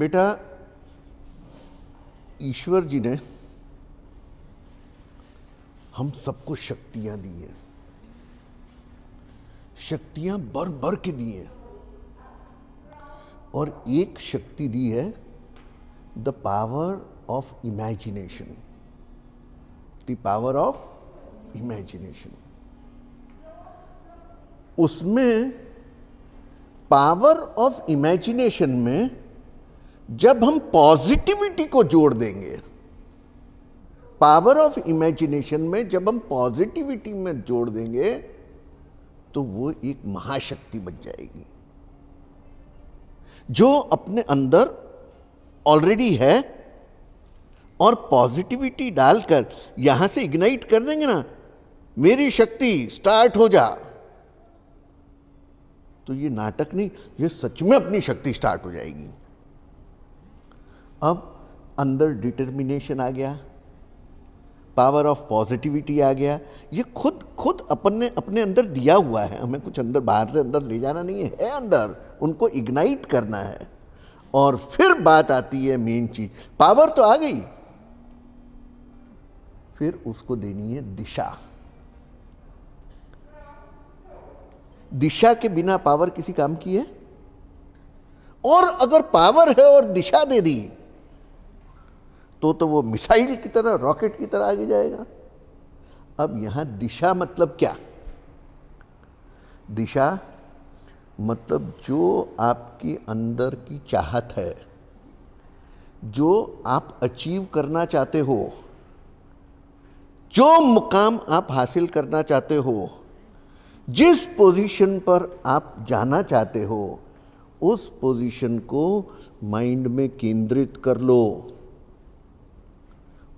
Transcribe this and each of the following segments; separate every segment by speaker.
Speaker 1: बेटा, ईश्वर जी ने हम सबको शक्तियां दी हैं, शक्तियां भर भर के दी हैं, और एक शक्ति दी है the power of imagination, the power of imagination. उसमें पावर ऑफ इमेजिनेशन में जब हम पॉजिटिविटी को जोड़ देंगे, पावर ऑफ इमेजिनेशन में जब हम पॉजिटिविटी में जोड़ देंगे तो वो एक महाशक्ति बन जाएगी जो अपने अंदर ऑलरेडी है, और पॉजिटिविटी डालकर यहां से इग्नाइट कर देंगे ना, मेरी शक्ति स्टार्ट हो जा, तो ये नाटक नहीं, ये सच में अपनी शक्ति स्टार्ट हो जाएगी। अब अंदर डिटर्मिनेशन आ गया, पावर ऑफ पॉजिटिविटी आ गया, ये खुद अपने अंदर दिया हुआ है, हमें कुछ अंदर बाहर से अंदर ले जाना नहीं है, अंदर उनको इग्नाइट करना है। और फिर बात आती है मेन चीज, पावर तो आ गई, फिर उसको देनी है दिशा। दिशा के बिना पावर किसी काम की है? और अगर पावर है और दिशा दे दी तो वो मिसाइल की तरह, रॉकेट की तरह आगे जाएगा। अब यहां दिशा मतलब क्या? दिशा मतलब जो आपकी अंदर की चाहत है, जो आप अचीव करना चाहते हो, जो मुकाम आप हासिल करना चाहते हो, जिस पोजीशन पर आप जाना चाहते हो, उस पोजीशन को माइंड में केंद्रित कर लो,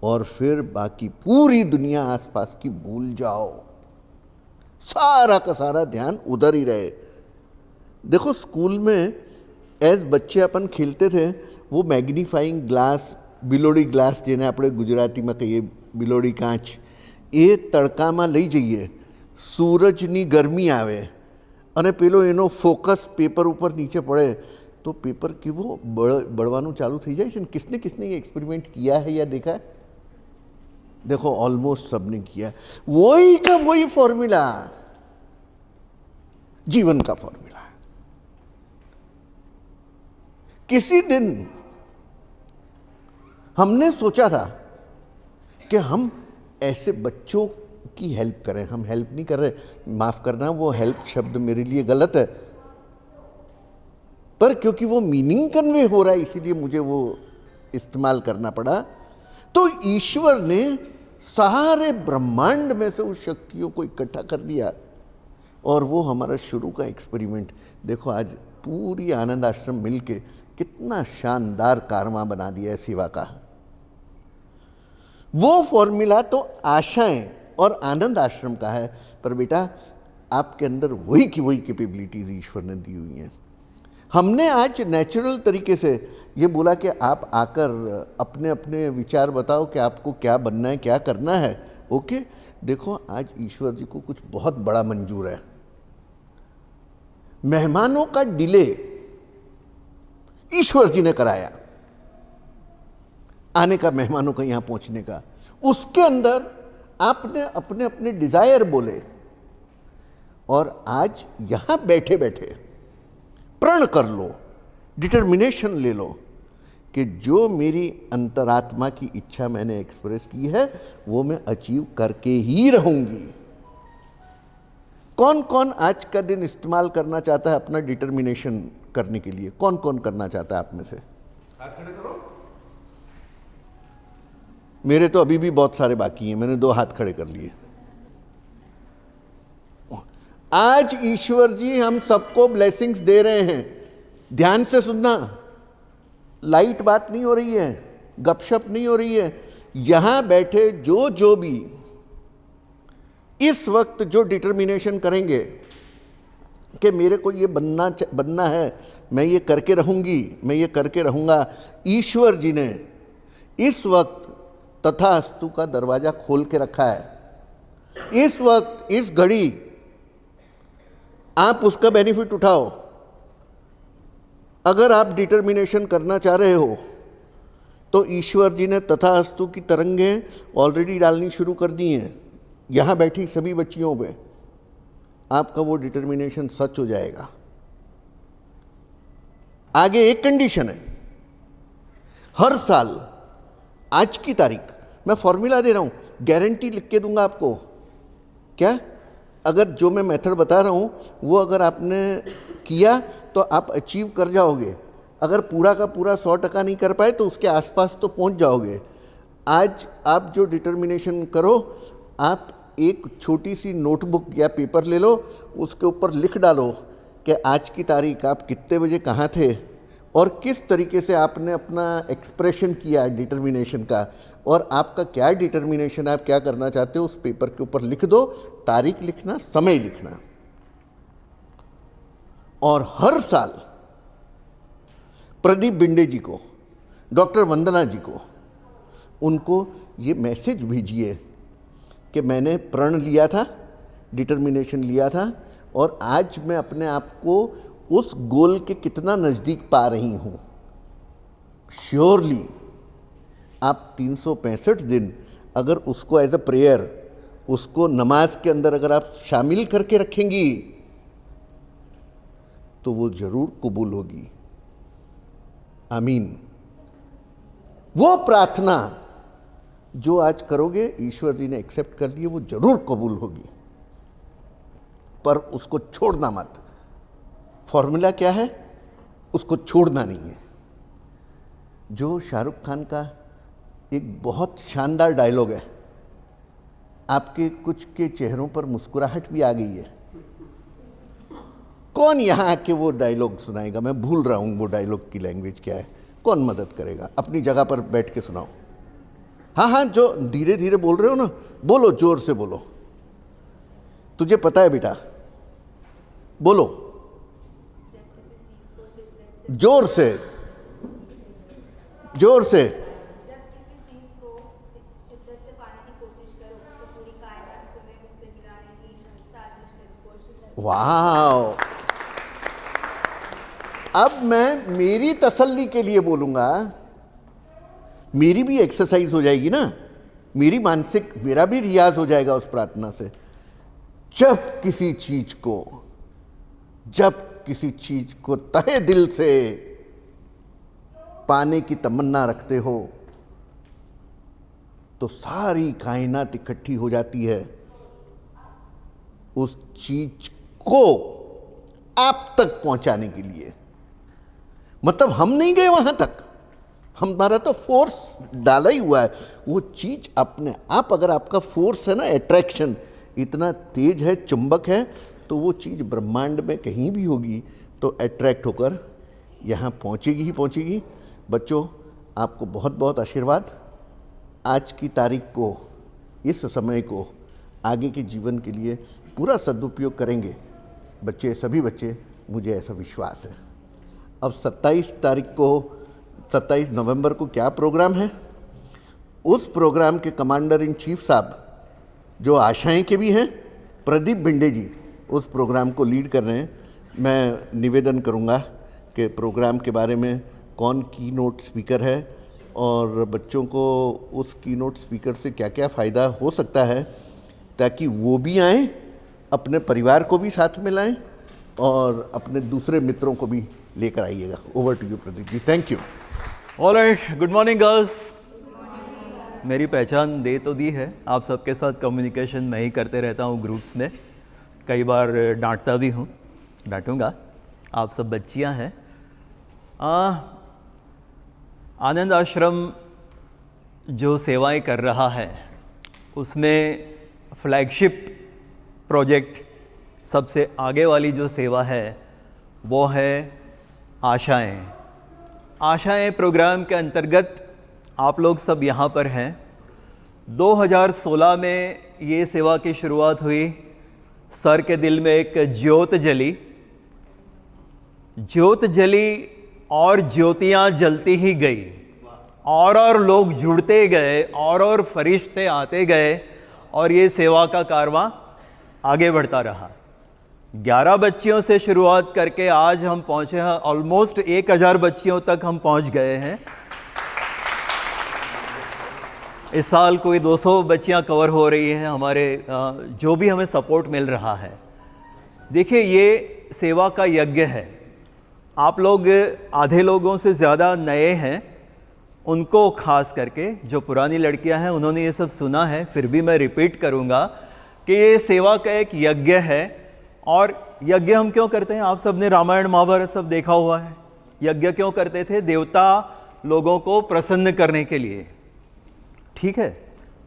Speaker 1: और फिर बाकी पूरी दुनिया आसपास की भूल जाओ, सारा का सारा ध्यान उधर ही रहे। देखो, स्कूल में एज बच्चे अपन खेलते थे, वो मैग्नीफाइंग ग्लास, बिलोड़ी ग्लास જેને આપણે ગુજરાતીમાં કહીએ બિલોડી કાચ, એ તડકામાં લઈ જઈએ, સૂરજની ગરમી આવે અને પેલો એનો ફોકસ પેપર ઉપર નીચે પડે तो पेपर કેવો બળવાનું ચાલુ થઈ જાય છે ને। किसने ये एक्सपेरिमेंट किया है या देखा है? देखो, ऑलमोस्ट सबने किया है। वही का वही फॉर्मूला जीवन का फॉर्मूला है। किसी दिन हमने सोचा था कि हम ऐसे बच्चों की हेल्प करें। हम हेल्प नहीं कर रहे, माफ करना, वो हेल्प शब्द मेरे लिए गलत है, पर क्योंकि वो मीनिंग कन्वे हो रहा है इसीलिए मुझे वो इस्तेमाल करना पड़ा। तो ईश्वर ने सारे ब्रह्मांड में से उस शक्तियों को इकट्ठा कर दिया, और वो हमारा शुरू का एक्सपेरिमेंट। देखो, आज पूरी आनंद आश्रम मिलके कितना शानदार कारवा बना दिया है सेवा का। वो फॉर्मूला तो आशाएं और आनंद आश्रम का है, पर बेटा आपके अंदर वही की वही कैपेबिलिटीज ईश्वर ने दी हुई हैं। हमने आज नेचुरल तरीके से ये बोला कि आप आकर अपने अपने विचार बताओ कि आपको क्या बनना है, क्या करना है। ओके, देखो, आज ईश्वर जी को कुछ बहुत बड़ा मंजूर है। मेहमानों का डिले ईश्वर जी ने कराया, आने का, मेहमानों का यहां पहुंचने का। उसके अंदर आपने अपने अपने डिजायर बोले, और आज यहां बैठे बैठे प्रण कर लो, डिटर्मिनेशन ले लो कि जो मेरी अंतरात्मा की इच्छा मैंने एक्सप्रेस की है वो मैं अचीव करके ही रहूंगी। कौन कौन आज का दिन इस्तेमाल करना चाहता है अपना डिटर्मिनेशन करने के लिए? कौन कौन करना चाहता है आप में से? हाथ खड़े करो। मेरे तो अभी भी बहुत सारे बाकी हैं, मैंने 2 हाथ खड़े कर लिए। आज ईश्वर जी हम सबको ब्लेसिंग्स दे रहे हैं। ध्यान से सुनना, लाइट बात नहीं हो रही है, गपशप नहीं हो रही है। यहां बैठे जो भी इस वक्त जो डिटर्मिनेशन करेंगे कि मेरे को ये बनना है, मैं ये करके रहूंगी, मैं ये करके रहूंगा, ईश्वर जी ने इस वक्त तथास्तु का दरवाजा खोल के रखा है। इस वक्त, इस घड़ी आप उसका बेनिफिट उठाओ। अगर आप डिटर्मिनेशन करना चाह रहे हो तो ईश्वर जी ने तथास्तु की तरंगें ऑलरेडी डालनी शुरू कर दी हैं यहाँ बैठी सभी बच्चियों पे। आपका वो डिटर्मिनेशन सच हो जाएगा। आगे एक कंडीशन है, हर साल आज की तारीख, मैं फॉर्मूला दे रहा हूं, गारंटी लिख के दूंगा आपको। क्या? अगर जो मैं मेथड बता रहा हूं वो अगर आपने किया तो आप अचीव कर जाओगे। अगर पूरा का पूरा 100% नहीं कर पाए तो उसके आसपास तो पहुंच जाओगे। आज आप जो डिटर्मिनेशन करो, आप एक छोटी सी नोटबुक या पेपर ले लो, उसके ऊपर लिख डालो कि आज की तारीख आप कितने बजे कहाँ थे और किस तरीके से आपने अपना एक्सप्रेशन किया डिटर्मिनेशन का, और आपका क्या डिटर्मिनेशन है, आप क्या करना चाहते हो, उस पेपर के ऊपर लिख दो। तारीख लिखना, समय लिखना। और हर साल प्रदीप बिंडे जी को, डॉक्टर वंदना जी को, उनको ये मैसेज भेजिए कि मैंने प्रण लिया था, डिटर्मिनेशन लिया था, और आज मैं अपने आप को उस गोल के कितना नज़दीक पा रही हूँ। श्योरली आप 365 दिन अगर उसको एज अ प्रेयर, उसको नमाज के अंदर अगर आप शामिल करके रखेंगी तो वो जरूर कबूल होगी। आमीन। वो प्रार्थना जो आज करोगे, ईश्वर जी ने एक्सेप्ट कर ली, वो जरूर कबूल होगी, पर उसको छोड़ना मत। फॉर्मूला क्या है? उसको छोड़ना नहीं है। जो शाहरुख खान का एक बहुत शानदार डायलॉग है, आपके कुछ के चेहरों पर मुस्कुराहट भी आ गई है। कौन यहाँ आके वो डायलॉग सुनाएगा? मैं भूल रहा हूँ वो डायलॉग की लैंग्वेज क्या है। कौन मदद करेगा? अपनी जगह पर बैठ के सुनाओ। हाँ हाँ, जो धीरे धीरे बोल रहे हो ना, बोलो, जोर से बोलो। तुझे पता है बेटा, बोलो जोर से, जोर से।
Speaker 2: जब किसी चीज को शिद्दत से पाने की कोशिश करो तो पूरी कायनात तुम्हें उससे मिलाने की साजिश कोशिश।
Speaker 1: वाह! अब मैं मेरी तसल्ली के लिए बोलूंगा, मेरी भी एक्सरसाइज हो जाएगी ना, मेरी मानसिक, मेरा भी रियाज हो जाएगा उस प्रार्थना से। जब किसी चीज को तहे दिल से पाने की तमन्ना रखते हो तो सारी कायनात इकट्ठी हो जाती है उस चीज को आप तक पहुंचाने के लिए। मतलब हम नहीं गए वहां तक, हमारा तो फोर्स डाला ही हुआ है। वो चीज अपने आप, अगर आपका फोर्स है ना, अट्रैक्शन इतना तेज है, चुंबक है, तो वो चीज़ ब्रह्मांड में कहीं भी होगी तो अट्रैक्ट होकर यहाँ पहुँचेगी ही पहुँचेगी। बच्चों, आपको बहुत बहुत आशीर्वाद। आज की तारीख को, इस समय को आगे के जीवन के लिए पूरा सदुपयोग करेंगे बच्चे, सभी बच्चे, मुझे ऐसा विश्वास है। अब 27 नवंबर को क्या प्रोग्राम है? उस प्रोग्राम के कमांडर इन चीफ साहब, जो आशाएं के भी हैं, प्रदीप बिंडे जी, उस प्रोग्राम को लीड कर रहे हैं। मैं निवेदन करूंगा कि प्रोग्राम के बारे में कौन की नोट स्पीकर है और बच्चों को उस की नोट स्पीकर से क्या क्या फ़ायदा हो सकता है, ताकि वो भी आएँ, अपने परिवार को भी साथ में लाएँ और अपने दूसरे मित्रों को भी लेकर आइएगा। Over to you Pradeep ji. Thank you.
Speaker 3: Alright, good morning girls. मेरी पहचान दे तो दी है, आप सबके साथ कम्युनिकेशन मैं ही करते रहता हूँ ग्रुप्स में, कई बार डांटता भी हूँ, डांटूंगा। आप सब बच्चियाँ हैं। आनंद आश्रम जो सेवाएं कर रहा है उसमें फ्लैगशिप प्रोजेक्ट, सबसे आगे वाली जो सेवा है वो है आशाएं। आशाएं प्रोग्राम के अंतर्गत आप लोग सब यहाँ पर हैं। 2016 में ये सेवा की शुरुआत हुई। सर के दिल में एक ज्योत जली और ज्योतियाँ जलती ही गई, और लोग जुड़ते गए, और फरिश्ते आते गए, और ये सेवा का कारवां आगे बढ़ता रहा। 11 बच्चियों से शुरुआत करके आज हम पहुंचे हैं ऑलमोस्ट 1000 बच्चियों तक हम पहुंच गए हैं। इस साल कोई 200 बच्चियां कवर हो रही हैं हमारे जो भी हमें सपोर्ट मिल रहा है। देखिए, ये सेवा का यज्ञ है। आप लोग आधे लोगों से ज़्यादा नए हैं, उनको खास करके जो पुरानी लड़कियां हैं उन्होंने ये सब सुना है, फिर भी मैं रिपीट करूंगा कि ये सेवा का एक यज्ञ है। और यज्ञ हम क्यों करते हैं? आप सब ने रामायण महाभारत सब देखा हुआ है। यज्ञ क्यों करते थे? देवता लोगों को प्रसन्न करने के लिए। ठीक है,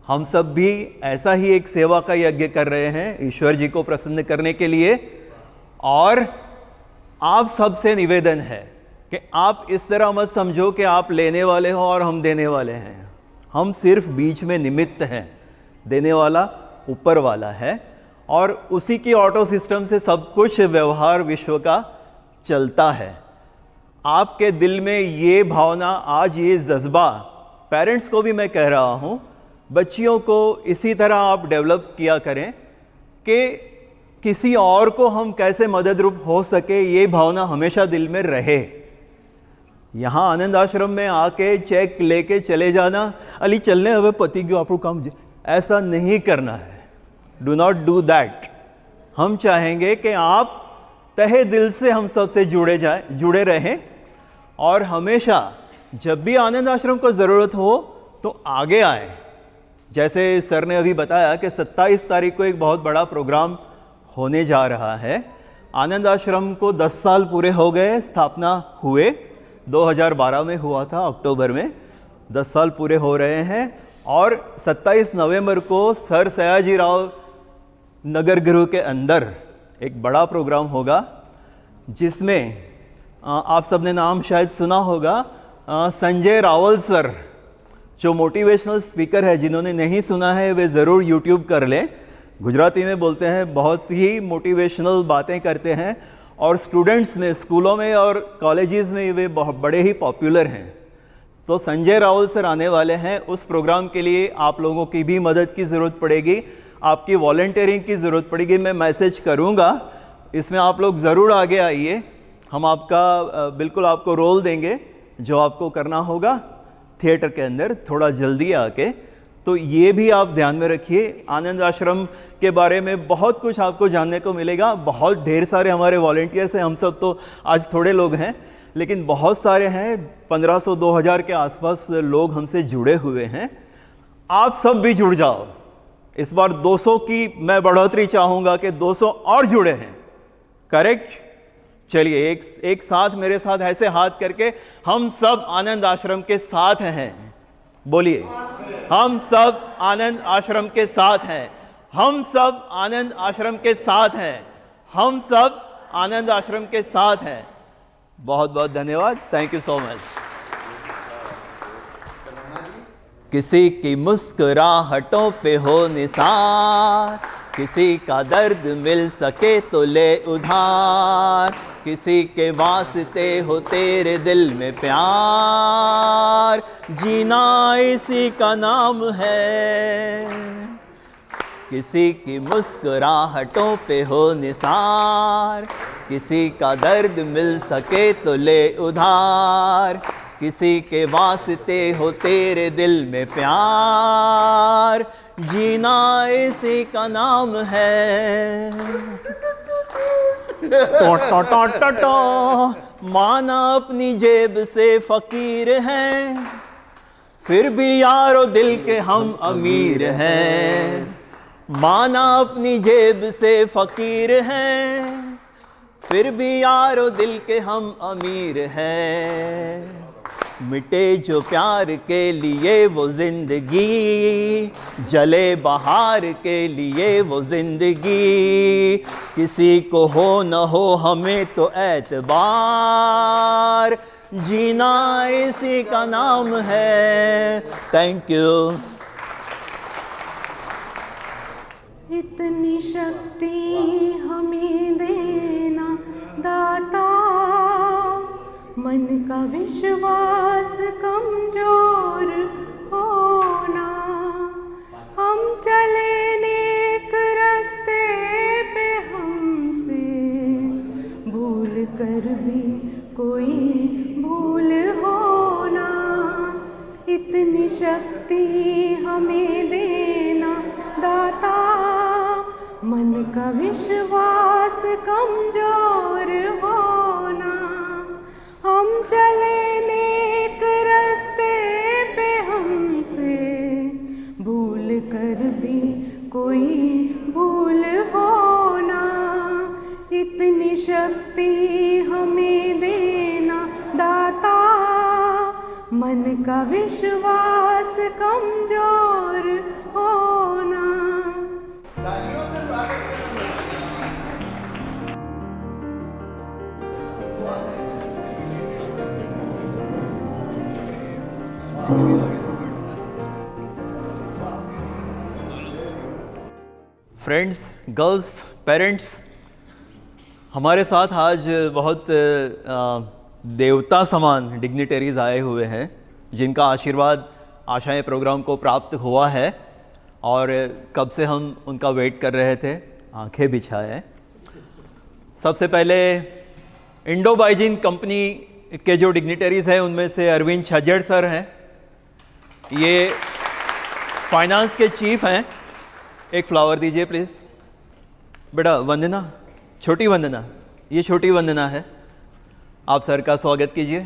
Speaker 3: हम सब भी ऐसा ही एक सेवा का यज्ञ कर रहे हैं ईश्वर जी को प्रसन्न करने के लिए। और आप सबसे निवेदन है कि आप इस तरह मत समझो कि आप लेने वाले हो और हम देने वाले हैं। हम सिर्फ बीच में निमित्त हैं, देने वाला ऊपर वाला है और उसी की ऑटो सिस्टम से सब कुछ व्यवहार विश्व का चलता है। आपके दिल में ये भावना, आज ये जज्बा, पेरेंट्स को भी मैं कह रहा हूँ, बच्चियों को इसी तरह आप डेवलप किया करें कि किसी और को हम कैसे मदद रूप हो सके, ये भावना हमेशा दिल में रहे। यहाँ आनंद आश्रम में आके चेक लेके चले जाना, अली चलने हमें पति क्यों आपको काम, ऐसा नहीं करना है। Do not do that. हम चाहेंगे कि आप तहे दिल से हम सबसे जुड़े रहें और हमेशा जब भी आनंद आश्रम को ज़रूरत हो तो आगे आए। जैसे सर ने अभी बताया कि 27 तारीख को एक बहुत बड़ा प्रोग्राम होने जा रहा है। आनंद आश्रम को 10 साल पूरे हो गए, स्थापना हुए 2012 में हुआ था, अक्टूबर में 10 साल पूरे हो रहे हैं। और 27 नवंबर को सर सयाजी राव नगर गृह के अंदर एक बड़ा प्रोग्राम होगा, जिसमें आप सबने नाम शायद सुना होगा, संजय रावल सर, जो मोटिवेशनल स्पीकर है। जिन्होंने नहीं सुना है वे ज़रूर यूट्यूब कर लें। गुजराती में बोलते हैं, बहुत ही मोटिवेशनल बातें करते हैं और स्टूडेंट्स में, स्कूलों में और कॉलेजेस में वे बहुत बड़े ही पॉपुलर हैं। तो संजय रावल सर आने वाले हैं। उस प्रोग्राम के लिए आप लोगों की भी मदद की ज़रूरत पड़ेगी, आपकी वॉलंटियरिंग की ज़रूरत पड़ेगी। मैं मैसेज करूँगा, इसमें आप लोग ज़रूर आगे आइए। हम आपका बिल्कुल आपको रोल देंगे जो आपको करना होगा थिएटर के अंदर, थोड़ा जल्दी आके। तो ये भी आप ध्यान में रखिए। आनंद आश्रम के बारे में बहुत कुछ आपको जानने को मिलेगा। बहुत ढेर सारे हमारे वॉलंटियर्स हैं, हम सब तो आज थोड़े लोग हैं, लेकिन बहुत सारे हैं, 1500-2000 के आसपास लोग हमसे जुड़े हुए हैं। आप सब भी जुड़ जाओ। इस बार 200 की मैं बढ़ोतरी चाहूँगा कि 200 और जुड़े हैं। करेक्ट? चलिए एक साथ मेरे साथ ऐसे हाथ करके, हम सब आनंद आश्रम के साथ हैं। बोलिए, हम सब आनंद आश्रम के साथ हैं। हम सब आनंद आश्रम के साथ हैं। हम सब आनंद आश्रम के साथ हैं। बहुत बहुत धन्यवाद। Thank you so much. किसी की मुस्कुराहटों पे हो निसार, किसी का दर्द मिल सके तो ले उधार, किसी के वास्ते हो तेरे दिल में प्यार, जीना इसी का नाम है। किसी की मुस्कुराहटों पे हो निसार, किसी का दर्द मिल सके तो ले उधार, किसी के वास्ते हो तेरे दिल में प्यार, जीना इसी का नाम है। टो टो टो टो टो। माना अपनी जेब से फकीर हैं, फिर भी यारो दिल के हम अमीर हैं। माना अपनी जेब से फकीर हैं, फिर भी यारो दिल के हम अमीर हैं। मिटे जो प्यार के लिए वो जिंदगी, जले बहार के लिए वो जिंदगी, किसी को हो न हो हमें तो एतबार, जीना इसी का नाम है। Thank you.
Speaker 4: इतनी शक्ति हमें देना दाता, मन का विश्वास कमजोर होना, हम चले नेक रास्ते पे हमसे कर भी कोई भूल होना, इतनी शक्ति हमें देना दाता, मन का विश्वास कमजोर होना। हम चले नेक रास्ते पे हमसे भूल कर भी कोई भूल होना, इतनी शक्ति हमें देना दाता, मन का विश्वास कमजोर होना।
Speaker 3: फ्रेंड्स, गर्ल्स, पेरेंट्स, हमारे साथ आज बहुत देवता समान डिग्निटरीज आए हुए हैं जिनका आशीर्वाद आशाएं प्रोग्राम को प्राप्त हुआ है और कब से हम उनका वेट कर रहे थे, आंखें बिछाए। सबसे पहले इंडो बाइजिन कंपनी के जो डिग्निटरीज हैं उनमें से अरविंद छज्जड़ सर हैं, ये फाइनेंस के चीफ हैं। एक फ्लावर दीजिए प्लीज़। बेटा वंदना, छोटी वंदना, ये छोटी वंदना है, आप सर का स्वागत कीजिए।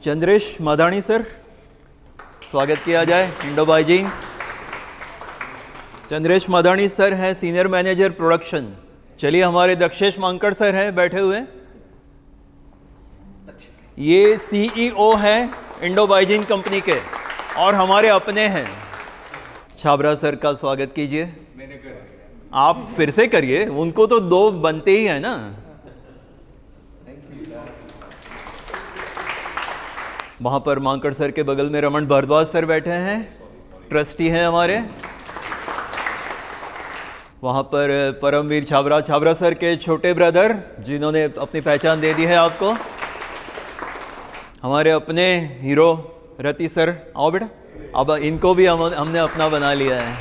Speaker 3: चंद्रेश माधानी सर, स्वागत किया जाए इंडो बाइजिन। चंद्रेश माधानी सर हैं सीनियर मैनेजर प्रोडक्शन। चलिए, हमारे दक्षेश मांकड़ सर हैं बैठे हुए, ये सीईओ हैं इंडो बाइजिन कंपनी के और हमारे अपने हैं। छाबरा सर का स्वागत कीजिए। आप फिर से करिए, उनको तो दो बनते ही है ना। वहां पर मांकड़ सर के बगल में रमन भारद्वाज सर बैठे हैं, ट्रस्टी हैं हमारे। वहाँ पर परमवीर छाबरा सर के छोटे ब्रदर जिन्होंने अपनी पहचान दे दी है आपको, हमारे अपने हीरो रति सर। आओ बेटा, अब इनको भी हमने अपना बना लिया है।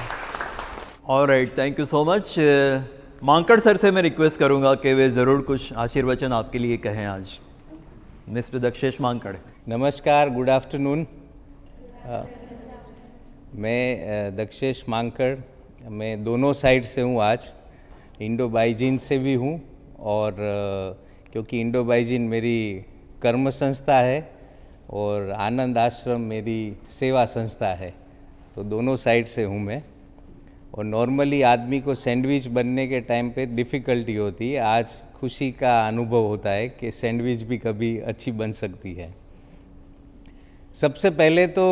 Speaker 3: Alright, thank you so much. Mankad sir से मैं रिक्वेस्ट करूंगा कि वे ज़रूर कुछ आशीर्वचन आपके लिए कहें आज। मिस्टर दक्षेश मांकड़।
Speaker 5: नमस्कार, गुड आफ्टरनून। मैं दक्षेश मांकड़, मैं दोनों साइड से हूँ आज, इंडो बाइजिन से भी हूँ और क्योंकि इंडो बाइजिन मेरी कर्म संस्था है और आनंद आश्रम मेरी सेवा संस्था है, तो दोनों साइड से हूँ मैं। और नॉर्मली आदमी को सैंडविच बनने के टाइम पे डिफ़िकल्टी होती है, आज खुशी का अनुभव होता है कि सैंडविच भी कभी अच्छी बन सकती है। सबसे पहले तो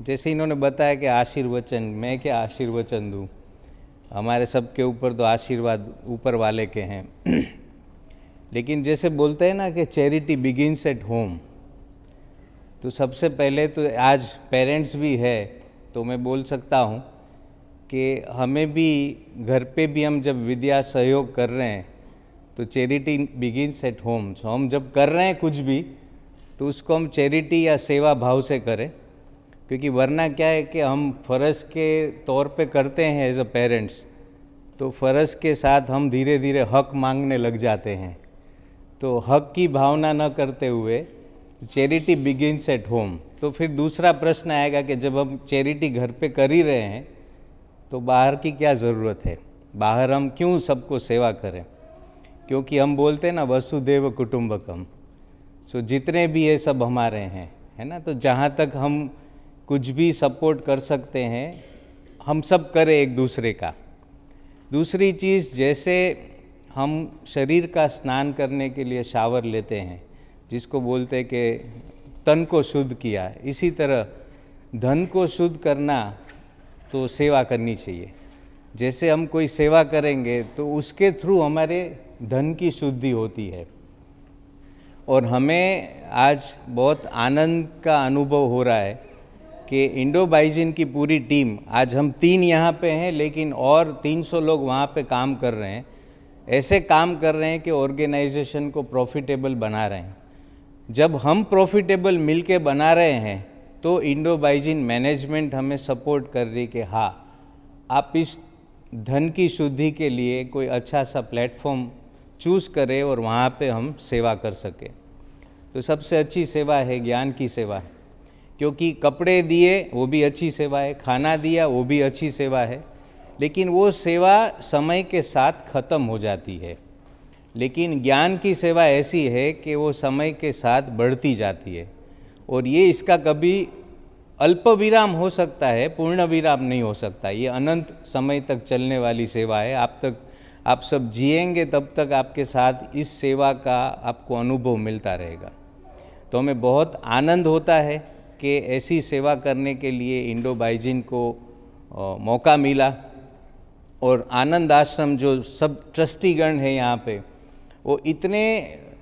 Speaker 5: जैसे इन्होंने बताया कि आशीर्वचन, मैं क्या आशीर्वचन दूँ, हमारे सबके ऊपर तो आशीर्वाद ऊपर वाले के हैं। लेकिन जैसे बोलते हैं ना कि चैरिटी बिगिंस एट होम, तो सबसे पहले तो आज पेरेंट्स भी है तो मैं बोल सकता हूँ कि हमें भी घर पे भी हम जब विद्या सहयोग कर रहे हैं तो चैरिटी बिगिंस एट होम। सो हम जब कर रहे हैं कुछ भी तो उसको हम चैरिटी या सेवा भाव से करें, क्योंकि वरना क्या है कि हम फ़र्ज़ के तौर पे करते हैं एज अ पेरेंट्स, तो फ़र्ज़ के साथ हम धीरे धीरे हक मांगने लग जाते हैं। तो हक की भावना न करते हुए चैरिटी बिगिंस एट होम। तो फिर दूसरा प्रश्न आएगा कि जब हम चैरिटी घर पे कर ही रहे हैं तो बाहर की क्या ज़रूरत है, बाहर हम क्यों सबको सेवा करें, क्योंकि हम बोलते हैं ना वसुदेव कुटुंबकम। सो जितने भी ये सब हमारे हैं, है ना, तो जहाँ तक हम कुछ भी सपोर्ट कर सकते हैं हम सब करें एक दूसरे का। दूसरी चीज़, जैसे हम शरीर का स्नान करने के लिए शावर लेते हैं, जिसको बोलते हैं कि तन को शुद्ध किया, इसी तरह धन को शुद्ध करना तो सेवा करनी चाहिए। जैसे हम कोई सेवा करेंगे तो उसके थ्रू हमारे धन की शुद्धि होती है। और हमें आज बहुत आनंद का अनुभव हो रहा है कि इंडो बाइजिन की पूरी टीम, आज हम 3 यहाँ पे हैं लेकिन और 300 लोग वहाँ पे काम कर रहे हैं, ऐसे काम कर रहे हैं कि ऑर्गेनाइजेशन को प्रॉफिटेबल बना रहे हैं। जब हम प्रॉफिटेबल मिल के बना रहे हैं तो इंडो बाइजिन मैनेजमेंट हमें सपोर्ट कर रही कि हाँ, आप इस धन की शुद्धि के लिए कोई अच्छा सा प्लेटफॉर्म चूज़ करें और वहाँ पे हम सेवा कर सकें। तो सबसे अच्छी सेवा है ज्ञान की सेवा, क्योंकि कपड़े दिए वो भी अच्छी सेवा है, खाना दिया वो भी अच्छी सेवा है, लेकिन वो सेवा समय के साथ ख़त्म हो जाती है। लेकिन ज्ञान की सेवा ऐसी है कि वो समय के साथ बढ़ती जाती है, और ये इसका कभी अल्प विराम हो सकता है, पूर्ण विराम नहीं हो सकता। ये अनंत समय तक चलने वाली सेवा है। आप सब जिएंगे तब तक आपके साथ इस सेवा का आपको अनुभव मिलता रहेगा। तो हमें बहुत आनंद होता है कि ऐसी सेवा करने के लिए इंडो बाइजिन को मौका मिला, और आनंद आश्रम जो सब ट्रस्टीगण हैं यहाँ पे, वो इतने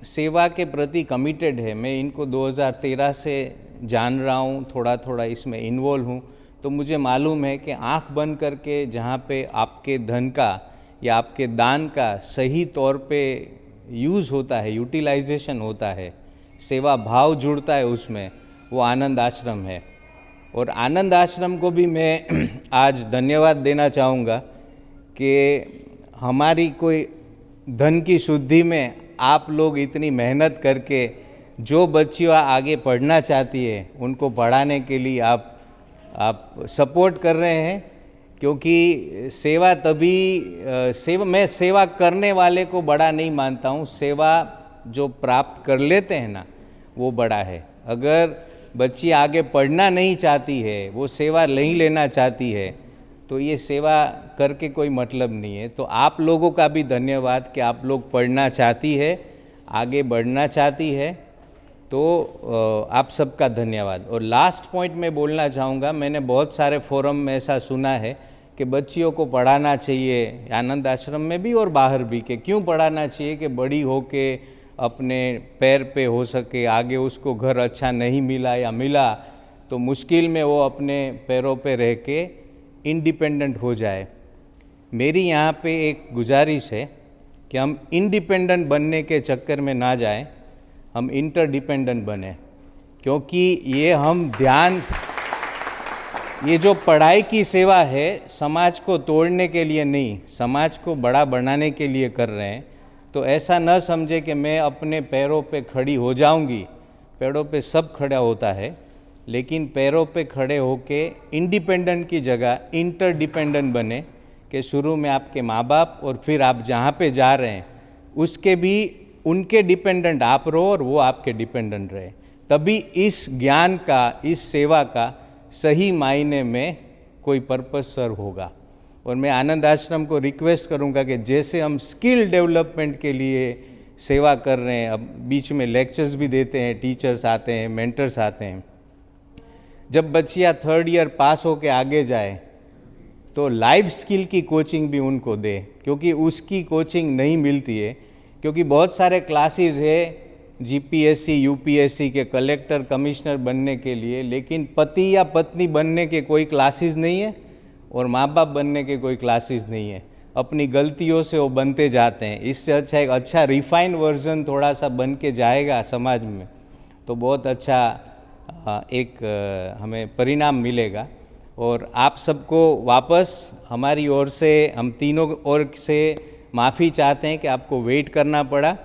Speaker 5: सेवा के प्रति कमिटेड है। मैं इनको 2013 से जान रहा हूँ, थोड़ा थोड़ा इसमें इन्वॉल्व हूँ, तो मुझे मालूम है कि आँख बंद करके जहाँ पे आपके धन का या आपके दान का सही तौर पे यूज़ होता है, यूटिलाइजेशन होता है, सेवा भाव जुड़ता है उसमें, वो आनंद आश्रम है। और आनंद आश्रम को भी मैं आज धन्यवाद देना चाहूँगा कि हमारी कोई धन की शुद्धि में आप लोग इतनी मेहनत करके जो बच्चियाँ आगे पढ़ना चाहती है उनको पढ़ाने के लिए आप सपोर्ट कर रहे हैं। क्योंकि सेवा मैं सेवा करने वाले को बड़ा नहीं मानता हूँ, सेवा जो प्राप्त कर लेते हैं ना वो बड़ा है। अगर बच्ची आगे पढ़ना नहीं चाहती है, वो सेवा नहीं लेना चाहती है, तो ये सेवा करके कोई मतलब नहीं है। तो आप लोगों का भी धन्यवाद कि आप लोग पढ़ना चाहती है, आगे बढ़ना चाहती है, तो आप सबका धन्यवाद। और लास्ट पॉइंट मैं बोलना चाहूँगा, मैंने बहुत सारे फोरम में ऐसा सुना है कि बच्चियों को पढ़ाना चाहिए, आनंद आश्रम में भी और बाहर भी, कि क्यों पढ़ाना चाहिए कि बड़ी हो के अपने पैर पे हो सके, आगे उसको घर अच्छा नहीं मिला या मिला तो मुश्किल में वो अपने पैरों पे रह के इंडिपेंडेंट हो जाए। मेरी यहाँ पे एक गुजारिश है कि हम इंडिपेंडेंट बनने के चक्कर में ना जाएं, हम इंटरडिपेंडेंट बने। क्योंकि ये जो पढ़ाई की सेवा है समाज को तोड़ने के लिए नहीं, समाज को बड़ा बनाने के लिए कर रहे हैं। तो ऐसा न समझे कि मैं अपने पैरों पे खड़ी हो जाऊंगी, पैरों पे सब खड़ा होता है, लेकिन पैरों पे खड़े होके इंडिपेंडेंट की जगह इंटरडिपेंडेंट बने, कि शुरू में आपके माँ बाप और फिर आप जहाँ पे जा रहे हैं उसके भी उनके डिपेंडेंट आप रहो और वो आपके डिपेंडेंट रहे। तभी इस ज्ञान का, इस सेवा का सही मायने में कोई पर्पस सर्व होगा। और मैं आनंद आश्रम को रिक्वेस्ट करूंगा कि जैसे हम स्किल डेवलपमेंट के लिए सेवा कर रहे हैं, अब बीच में लेक्चर्स भी देते हैं, टीचर्स आते हैं, मेंटर्स आते हैं, जब बच्चियाँ 3rd ईयर पास होके आगे जाए तो लाइफ स्किल की कोचिंग भी उनको दे, क्योंकि उसकी कोचिंग नहीं मिलती है। क्योंकि बहुत सारे क्लासेस है जीपीएससी, यूपीएससी के कलेक्टर, कमिश्नर बनने के लिए, लेकिन पति या पत्नी बनने के कोई क्लासेस नहीं है और माँ बाप बनने के कोई क्लासेस नहीं है। अपनी गलतियों से वो बनते जाते हैं। इससे अच्छा एक अच्छा रिफाइंड वर्जन थोड़ा सा बन के जाएगा समाज में तो बहुत अच्छा एक हमें परिणाम मिलेगा। और आप सबको वापस हमारी ओर से, हम तीनों ओर से माफ़ी चाहते हैं कि आपको वेट करना पड़ा।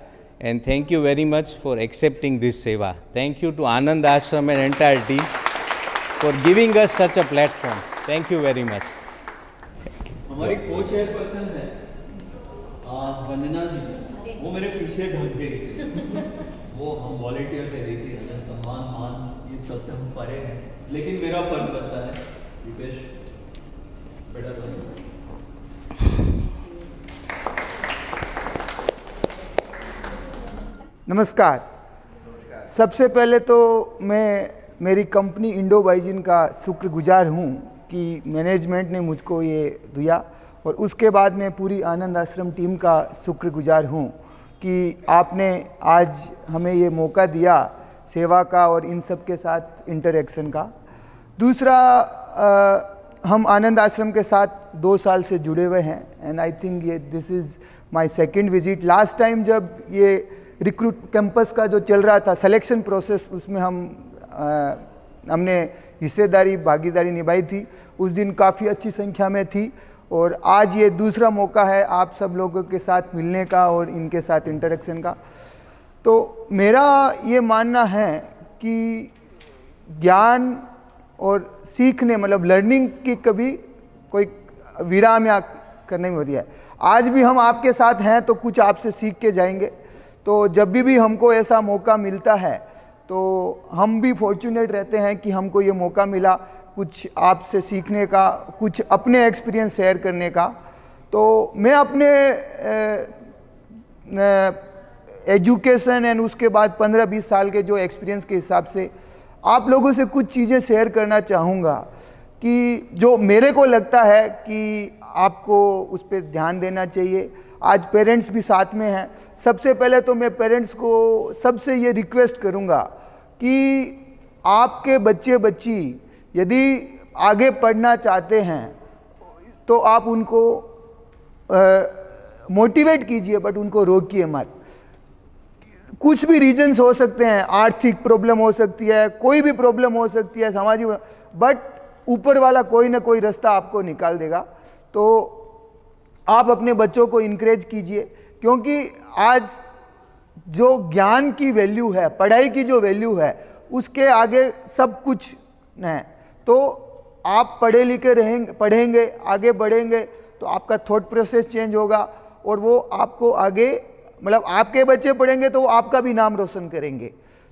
Speaker 5: And thank you very much for accepting this सेवा। थैंक यू टू आनंद आश्रम and entire team for giving us such a platform. Thank you very much.
Speaker 3: हमारी को चेयरपर्सन है वंदना जी, वो मेरे पीछे ढक गई। वो हम वॉलेंटियर से रही थी, सम्मान मान ये सबसे हम परे हैं, लेकिन मेरा फर्ज बनता है। दीपेश बेटा सुनिए।
Speaker 6: नमस्कार। सबसे पहले तो मैं मेरी कंपनी इंडो बाइजिन का शुक्रगुजार हूँ कि मैनेजमेंट ने मुझको ये दिया, और उसके बाद मैं पूरी आनंद आश्रम टीम का शुक्रगुजार हूँ कि आपने आज हमें ये मौका दिया सेवा का और इन सब के साथ इंटरेक्शन का। दूसरा, हम आनंद आश्रम के साथ 2 साल से जुड़े हुए हैं एंड आई थिंक ये this is my second visit. Last time जब ये रिक्रूट कैंपस का जो चल रहा था सिलेक्शन प्रोसेस, उसमें हमने हिस्सेदारी भागीदारी निभाई थी। उस दिन काफ़ी अच्छी संख्या में थी और आज ये दूसरा मौका है आप सब लोगों के साथ मिलने का और इनके साथ इंटरेक्शन का। तो मेरा ये मानना है कि ज्ञान और सीखने मतलब लर्निंग की कभी कोई विराम या करने में होती है। आज भी हम आपके साथ हैं तो कुछ आपसे सीख के जाएंगे। तो जब भी हमको ऐसा मौका मिलता है तो हम भी फॉर्चुनेट रहते हैं कि हमको ये मौका मिला कुछ आपसे सीखने का, कुछ अपने एक्सपीरियंस शेयर करने का। तो मैं अपने एजुकेशन एंड उसके बाद 15-20 साल के जो एक्सपीरियंस के हिसाब से आप लोगों से कुछ चीज़ें शेयर करना चाहूँगा कि जो मेरे को लगता है कि आपको उस पर ध्यान देना चाहिए। आज पेरेंट्स भी साथ में हैं। सबसे पहले तो मैं पेरेंट्स को सबसे ये रिक्वेस्ट करूँगा कि आपके बच्चे बच्ची यदि आगे पढ़ना चाहते हैं तो आप उनको मोटिवेट कीजिए, बट उनको रोकिए मत। कुछ भी रीजंस हो सकते हैं, आर्थिक प्रॉब्लम हो सकती है, कोई भी प्रॉब्लम हो सकती है, सामाजिक, बट ऊपर वाला कोई ना कोई रास्ता आपको निकाल देगा। तो आप अपने बच्चों को इनकरेज कीजिए, क्योंकि आज जो ज्ञान की वैल्यू है, पढ़ाई की जो वैल्यू है, उसके आगे सब कुछ है। तो आप पढ़े लिखे रहेंगे, पढ़ेंगे, आगे बढ़ेंगे तो आपका थॉट प्रोसेस चेंज होगा और वो आपको आगे मतलब आपके बच्चे पढ़ेंगे तो वो आपका भी नाम रोशन करेंगे।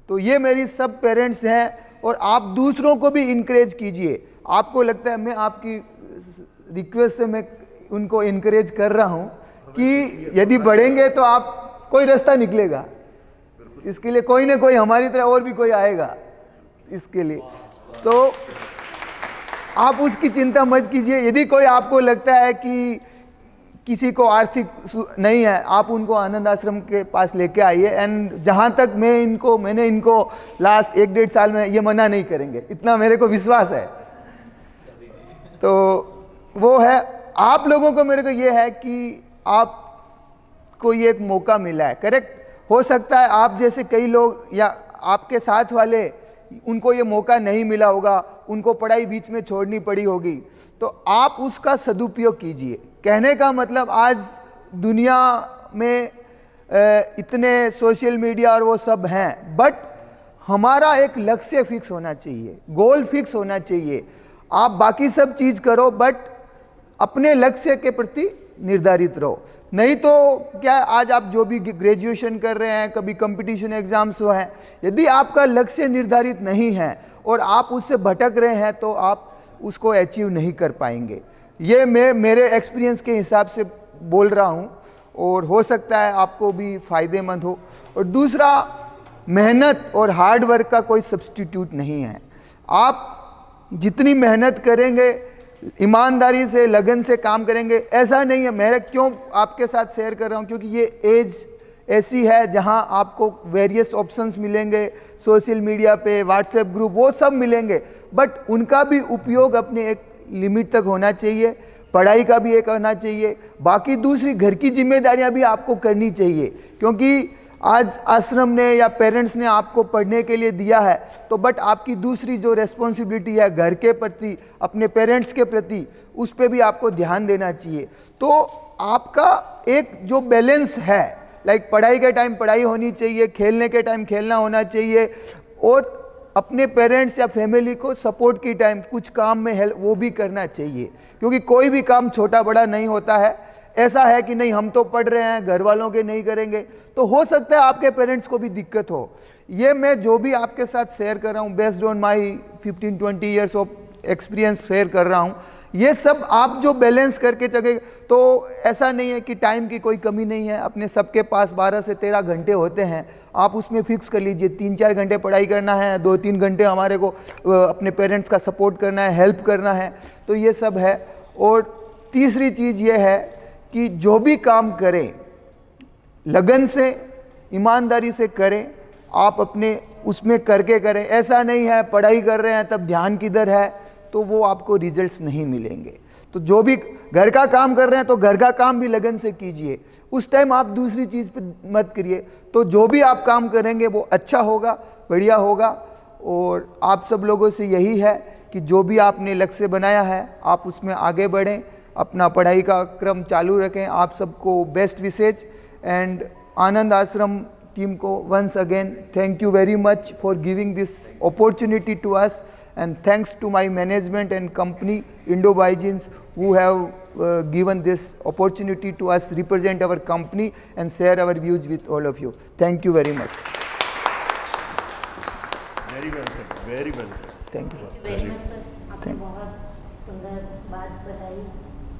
Speaker 6: तो ये मेरी सब पेरेंट्स हैं और आप दूसरों को भी इनकरेज कीजिए। आपको लगता है मैं आपकी रिक्वेस्ट से मैं उनको इनकरेज कर रहा हूँ कि यदि बढ़ेंगे तो आप कोई रास्ता निकलेगा, इसके लिए कोई ना कोई हमारी तरह और भी कोई आएगा इसके लिए। तो आप उसकी चिंता मत कीजिए। यदि कोई आपको लगता है कि किसी को आर्थिक नहीं है, आप उनको आनंद आश्रम के पास लेके आइए। एंड जहाँ तक मैंने इनको लास्ट 1-1.5 साल में ये मना नहीं करेंगे, इतना मेरे को विश्वास है। तो वो है, आप लोगों को मेरे को ये है कि आपको ये एक मौका मिला है। करेक्ट हो सकता है आप जैसे कई लोग या आपके साथ वाले उनको ये मौका नहीं मिला होगा, उनको पढ़ाई बीच में छोड़नी पड़ी होगी, तो आप उसका सदुपयोग कीजिए। कहने का मतलब आज दुनिया में इतने सोशल मीडिया और वो सब हैं, बट हमारा एक लक्ष्य फिक्स होना चाहिए, गोल फिक्स होना चाहिए। आप बाकी सब चीज़ करो बट अपने लक्ष्य के प्रति निर्धारित रहो। नहीं तो क्या, आज आप जो भी ग्रेजुएशन कर रहे हैं, कभी कंपटीशन एग्जाम्स हो हैं, यदि आपका लक्ष्य निर्धारित नहीं है और आप उससे भटक रहे हैं तो आप उसको अचीव नहीं कर पाएंगे। ये मैं मेरे एक्सपीरियंस के हिसाब से बोल रहा हूँ और हो सकता है आपको भी फ़ायदेमंद हो। और दूसरा, मेहनत और हार्ड वर्क का कोई सब्स्टिट्यूट नहीं है। आप जितनी मेहनत करेंगे, ईमानदारी से, लगन से काम करेंगे, ऐसा नहीं है। मैं क्यों आपके साथ शेयर कर रहा हूँ, क्योंकि ये एज ऐसी है जहाँ आपको वेरियस ऑप्शंस मिलेंगे, सोशल मीडिया पे, व्हाट्सएप ग्रुप, वो सब मिलेंगे, बट उनका भी उपयोग अपने एक लिमिट तक होना चाहिए। पढ़ाई का भी एक होना चाहिए, बाकी दूसरी घर की जिम्मेदारियां भी आपको करनी चाहिए। क्योंकि आज आश्रम ने या पेरेंट्स ने आपको पढ़ने के लिए दिया है, तो बट आपकी दूसरी जो रेस्पॉन्सिबिलिटी है घर के प्रति, अपने पेरेंट्स के प्रति, उस पर भी आपको ध्यान देना चाहिए। तो आपका एक जो बैलेंस है, लाइक पढ़ाई के टाइम पढ़ाई होनी चाहिए, खेलने के टाइम खेलना होना चाहिए, और अपने पेरेंट्स या फैमिली को सपोर्ट की टाइम कुछ काम में हेल्प वो भी करना चाहिए। क्योंकि कोई भी काम छोटा बड़ा नहीं होता है। ऐसा है कि नहीं हम तो पढ़ रहे हैं, घर वालों के नहीं करेंगे, तो हो सकता है आपके पेरेंट्स को भी दिक्कत हो। ये मैं जो भी आपके साथ शेयर कर रहा हूँ, based on my 15-20 years of experience share कर रहा हूँ। ये सब आप जो बैलेंस करके चलेंगे तो ऐसा नहीं है कि टाइम की कोई कमी नहीं है। अपने सबके पास 12 से 13 घंटे होते हैं, आप उसमें फिक्स कर लीजिए। 3-4 घंटे पढ़ाई करना है, 2-3 घंटे हमारे को अपने पेरेंट्स का सपोर्ट करना है, हेल्प करना है, तो ये सब है। और तीसरी चीज़ ये है कि जो भी काम करें लगन से, ईमानदारी से करें। आप अपने उसमें करके करें। ऐसा नहीं है पढ़ाई कर रहे हैं तब ध्यान किधर है, तो वो आपको रिजल्ट्स नहीं मिलेंगे। तो जो भी घर का काम कर रहे हैं तो घर का काम भी लगन से कीजिए, उस टाइम आप दूसरी चीज़ पे मत करिए। तो जो भी आप काम करेंगे वो अच्छा होगा, बढ़िया होगा। और आप सब लोगों से यही है कि जो भी आपने लक्ष्य बनाया है आप उसमें आगे बढ़ें, अपना पढ़ाई का क्रम चालू रखें। आप सबको best wishes and Anand Ashram team को once again thank you very much for giving this opportunity to us and thanks to my management and company Indo Bygenes who have given this opportunity to us represent our company and share our views with all of you. Thank you very much.
Speaker 1: Very well said, very well said.
Speaker 6: Thank you.
Speaker 7: Very much sir, आपने बहुत सुंदर बात बताई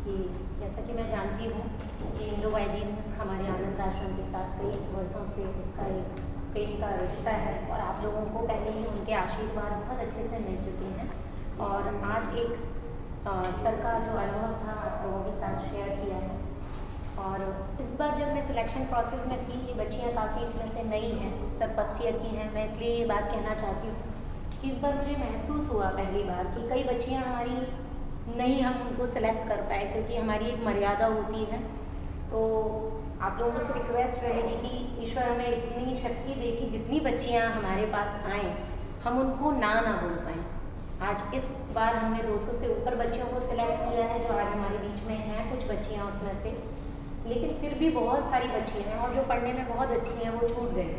Speaker 7: कि जैसा कि मैं जानती हूँ कि इंडो बाइजीन हमारे आनंद आश्रम के साथ कई वर्षों से उसका एक प्रेम का रिश्ता है और आप लोगों को पहले ही उनके आशीर्वाद बहुत अच्छे से मिल चुके हैं और आज एक सर का जो अनुभव था आप लोगों के साथ शेयर किया है। और इस बार जब मैं सिलेक्शन प्रोसेस में थी, ये बच्चियाँ काफ़ी इसमें से नई हैं, सर फर्स्ट ईयर की हैं, मैं इसलिए ये बात कहना चाहती हूँ कि इस बार मुझे महसूस हुआ पहली बार कि कई बच्चियाँ हमारी नहीं हम उनको सेलेक्ट कर पाए क्योंकि हमारी एक मर्यादा होती है। तो आप लोगों से रिक्वेस्ट रहेगी कि ईश्वर हमें इतनी शक्ति दे कि जितनी बच्चियाँ हमारे पास आएँ हम उनको ना बोल पाएँ। आज इस बार हमने 200 से ऊपर बच्चियों को सिलेक्ट किया है जो आज हमारे बीच में हैं, कुछ बच्चियाँ उसमें से, लेकिन फिर भी बहुत सारी बच्चियाँ हैं और जो पढ़ने में बहुत अच्छी हैं वो छूट गए।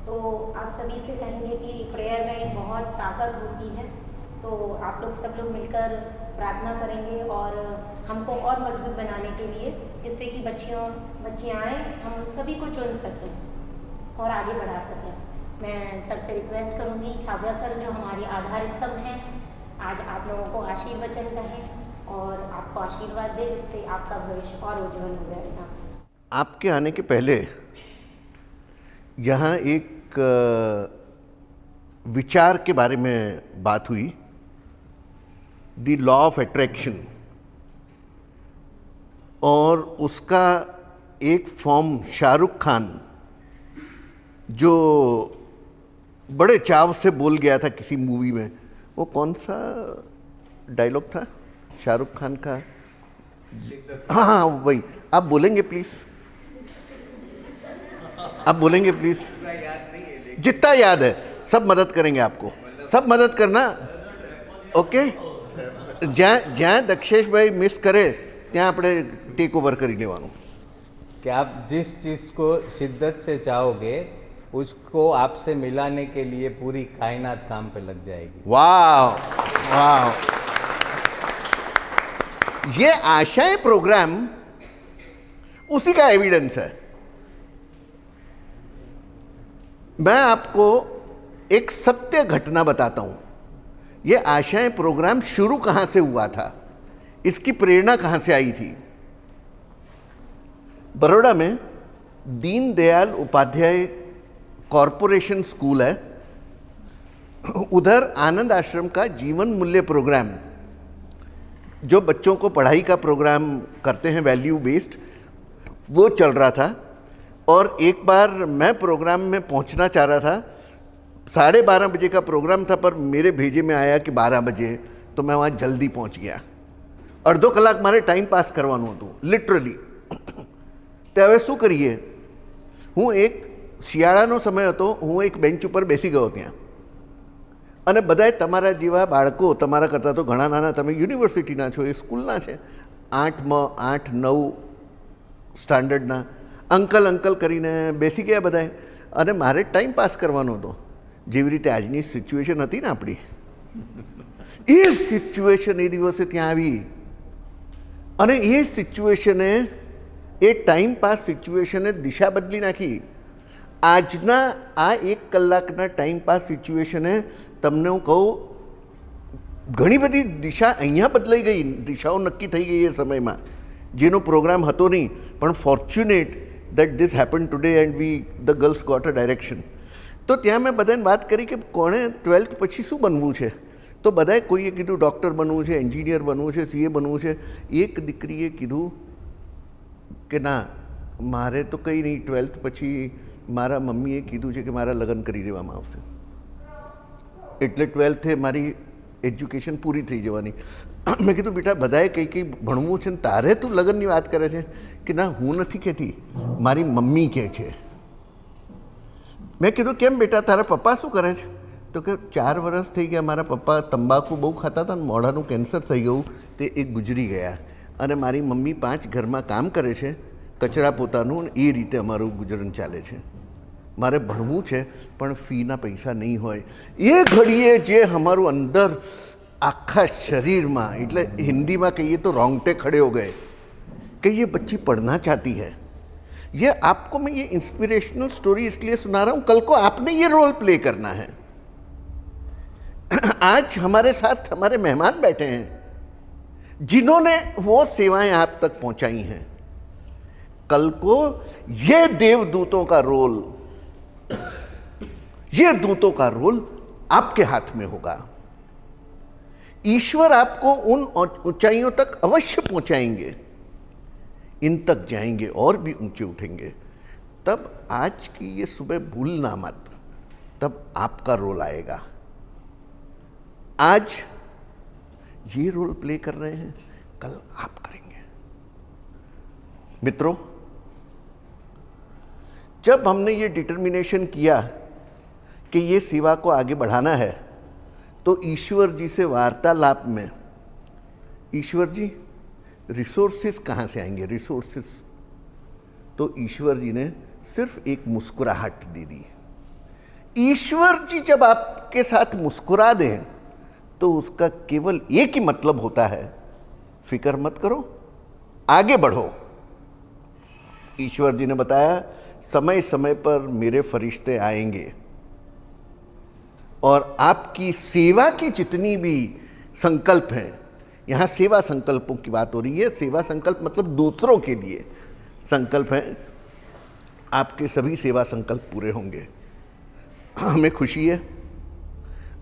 Speaker 7: तो आप सभी से कहेंगे कि प्रेयर में बहुत ताकत होती है, तो आप लोग सब लोग मिलकर प्रार्थना करेंगे और हमको और मजबूत बनाने के लिए, जिससे कि बच्चियाँ आएँ हम उन सभी को चुन सकें और आगे बढ़ा सकें। मैं सर से रिक्वेस्ट करूँगी, छाबड़ा सर जो हमारे आधार स्तंभ हैं, आज आप लोगों को आशीर्वचन कहें और आपको आशीर्वाद दे जिससे आपका भविष्य और उज्जवल हो जाएगा।
Speaker 1: आपके आने के पहले यहाँ एक विचार के बारे में बात हुई, द लॉ ऑफ अट्रैक्शन, और उसका एक फॉर्म शाहरुख खान जो बड़े चाव से बोल गया था किसी मूवी में, वो कौन सा डायलॉग था शाहरुख खान का? हाँ वही, आप बोलेंगे प्लीज, आप बोलेंगे प्लीज। जितना याद है सब मदद करेंगे आपको, सब मदद करना, ओके। જ્યાં દક્ષેશભાઈ મિસ કરે ત્યાં આપણે ટેક ઓવર કરી લેવાનું।
Speaker 5: कि आप जिस चीज़ को शिद्दत से चाहोगे उसको आपसे मिलाने के लिए पूरी कायनात काम पे लग जाएगी।
Speaker 1: वाह वाह, ये आशाएं प्रोग्राम उसी का एविडेंस है। मैं आपको एक सत्य घटना बताता हूं। ये आशाएं प्रोग्राम शुरू कहां से हुआ था, इसकी प्रेरणा कहां से आई थी? बड़ौदा में दीनदयाल उपाध्याय कॉरपोरेशन स्कूल है, उधर आनंद आश्रम का जीवन मूल्य प्रोग्राम, जो बच्चों को पढ़ाई का प्रोग्राम करते हैं वैल्यू बेस्ड, वो चल रहा था। और एक बार मैं प्रोग्राम में पहुंचना चाह रहा था, 12:30 बजे का प्रोग्राम था, पर मेरे भेजे में आया कि 12 बजे, तो मैं वहाँ जल्दी पहुँच गया। अर्धो कलाक मारे टाइम पास करवानुं हतुं लिटरली। तो हवे शुं करीए, हूँ एक શિયાળાનો સમય હતો, હું એક બેન્ચ ઉપર બેસી ગયો ત્યાં, અને બધાએ તમારા જેવા બાળકો, તમારા કરતાં તો ઘણા નાના, તમે યુનિવર્સિટીના છો, એ સ્કૂલના છે, 8-9 સ્ટાન્ડર્ડના, અંકલ કરીને બેસી ગયા બધાએ, અને મારે ટાઈમ પાસ કરવાનો હતો। જેવી રીતે આજની સિચ્યુએશન હતી ને આપણી, એ સિચ્યુએશન એ દિવસે ત્યાં આવી, અને એ સિચ્યુએશને, એ ટાઈમ પાસ સિચ્યુએશને દિશા બદલી નાખી। આજના આ 1 કલાકના ટાઈમ પાસ સિચ્યુએશને તમને હું કહું, ઘણી બધી દિશા અહીંયા બદલાઈ ગઈ, દિશાઓ નક્કી થઈ ગઈ એ સમયમાં, જેનો પ્રોગ્રામ હતો નહીં, પણ fortunate that this happened today and the girls got a direction। તો ત્યાં મેં બધાને વાત કરી કે કોણે 12th પછી શું બનવું છે, તો બધાએ કોઈએ કીધું ડૉક્ટર બનવું છે, એન્જિનિયર બનવું છે, CA બનવું છે। એક દીકરીએ કીધું કે ના, મારે તો કંઈ નહીં, 12th પછી મારા મમ્મીએ કીધું છે કે મારા લગ્ન કરી દેવામાં આવશે, એટલે 12th મારી એજ્યુકેશન પૂરી થઈ જવાની। મેં કીધું બેટા, બધાએ કંઈ ભણવું છે ને તારે તું લગ્નની વાત કરે છે? કે ના, હું નથી કહેતી, મારી મમ્મી કહે છે। મેં કીધું કેમ બેટા, તારા પપ્પા શું કરે છે? તો કે 4 વર્ષ થઈ ગયા, મારા પપ્પા તંબાકુ બહુ ખાતા હતા ને મોઢાનું કેન્સર થઈ ગયું, તે એ ગુજરી ગયા, અને મારી મમ્મી 5 ઘરમાં કામ કરે છે, કચરા પોતાનું, એ રીતે અમારું ગુજરણ ચાલે છે. મારે ભણવું છે પણ ફીના પૈસા નહીં હોય. એ ઘડીએ જે અમારું અંદર આખા શરીરમાં, એટલે हिंदी में कहिए तो रोंगटे खड़े हो गए कि ये बच्ची पढ़ना चाहती है. ये आपको मैं ये इंस्पिरेशनल स्टोरी इसलिए सुना रहा हूँ, कल को आपने ये रोल प्ले करना है. आज हमारे साथ हमारे मेहमान बैठे हैं जिन्होंने वो सेवाएं आप तक पहुंचाई हैं. कल को ये देवदूतों का रोल, ये दूतों का रोल आपके हाथ में होगा. ईश्वर आपको उन ऊंचाइयों तक अवश्य पहुंचाएंगे, इन तक जाएंगे और भी ऊंचे उठेंगे. तब आज की ये सुबह भूलना मत, तब आपका रोल आएगा. आज ये रोल प्ले कर रहे हैं, कल आप करेंगे. मित्रों, जब हमने ये डिटर्मिनेशन किया कि ये सेवा को आगे बढ़ाना है, तो ईश्वर जी से वार्तालाप में, ईश्वर जी रिसोर्सेस कहाँ से आएंगे, रिसोर्सेस, तो ईश्वर जी ने सिर्फ एक मुस्कुराहट दे दी. ईश्वर जी जब आपके साथ मुस्कुरा दें तो उसका केवल एक ही मतलब होता है, फिक्र मत करो, आगे बढ़ो. ईश्वर जी ने बताया समय समय पर मेरे फरिश्ते आएंगे और आपकी सेवा की जितनी भी संकल्प हैं, यहाँ सेवा संकल्पों की बात हो रही है, सेवा संकल्प मतलब दूसरों के लिए संकल्प हैं, आपके सभी सेवा संकल्प पूरे होंगे. हमें खुशी है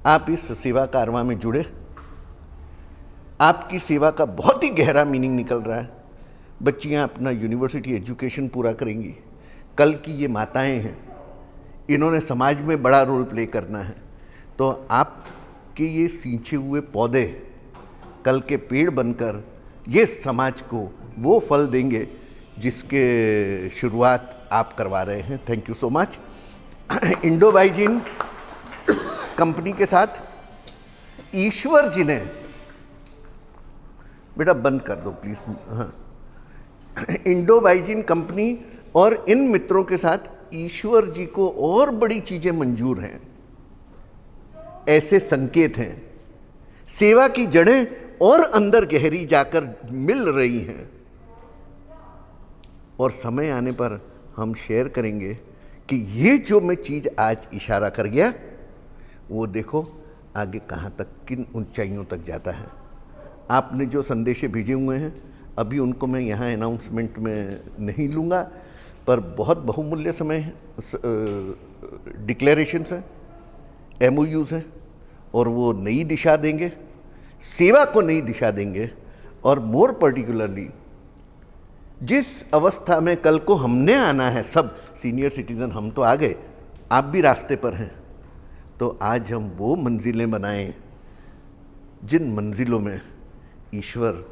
Speaker 1: आप इस सेवा कारवां में जुड़े. आपकी सेवा का बहुत ही गहरा मीनिंग निकल रहा है. बच्चियाँ अपना यूनिवर्सिटी एजुकेशन पूरा करेंगी. कल की ये माताएं हैं, इन्होंने समाज में बड़ा रोल प्ले करना है. तो आपके ये सींचे हुए पौधे कल के पेड़ बनकर ये समाज को वो फल देंगे जिसके शुरुआत आप करवा रहे हैं. Thank you so much. Indo बाइजिन कंपनी के साथ ईश्वर जी ने, बेटा बंद कर दो प्लीज. हाँ, इंडो बाइजिन कंपनी और इन मित्रों के साथ ईश्वर जी को और बड़ी चीजें मंजूर हैं. ऐसे संकेत हैं, सेवा की जड़ें और अंदर गहरी जाकर मिल रही हैं. और समय आने पर हम शेयर करेंगे कि ये जो मैं चीज़ आज इशारा कर गया, वो देखो आगे कहाँ तक, किन ऊंचाइयों तक जाता है. आपने जो संदेशे भेजे हुए हैं, अभी उनको मैं यहाँ अनाउंसमेंट में नहीं लूँगा, पर बहुत बहुमूल्य समय है, डिक्लेरेशंस हैं, MOUs हैं, और वो नई दिशा देंगे, सेवा को नई दिशा देंगे. और मोर पर्टिकुलरली जिस अवस्था में कल को हमने आना है, सब सीनियर सिटीज़न हम तो आ गए, आप भी रास्ते पर हैं, तो आज हम वो मंजिलें बनाएं जिन मंजिलों में ईश्वर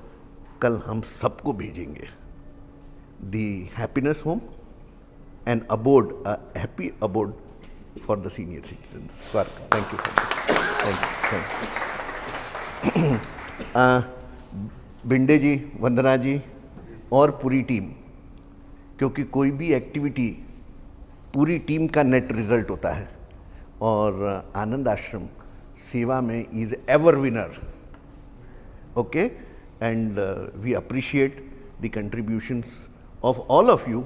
Speaker 1: कल हम सबको भेजेंगे. The happiness home and abode, a happy abode for the senior citizen. Thank you so much. Thank you. Bhinde ji, Vandana ji और पूरी टीम, क्योंकि कोई भी एक्टिविटी पूरी टीम का नेट रिजल्ट होता है, और आनंद आश्रम सेवा में is ever winner. Okay, and we appreciate the contributions of all of you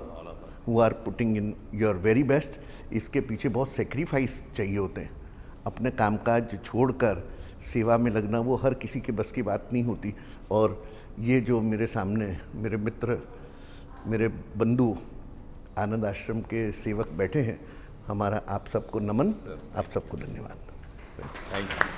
Speaker 1: who are putting in your very best. इसके पीछे बहुत सेक्रीफाइस चाहिए होते हैं. अपने कामकाज छोड़कर सेवा में लगना वो हर किसी के बस की बात नहीं होती. और ये जो मेरे सामने मेरे मित्र, मेरे बंधु आनंद आश्रम के सेवक बैठे हैं, हमारा आप सबको नमन, आप सबको धन्यवाद. Thank you.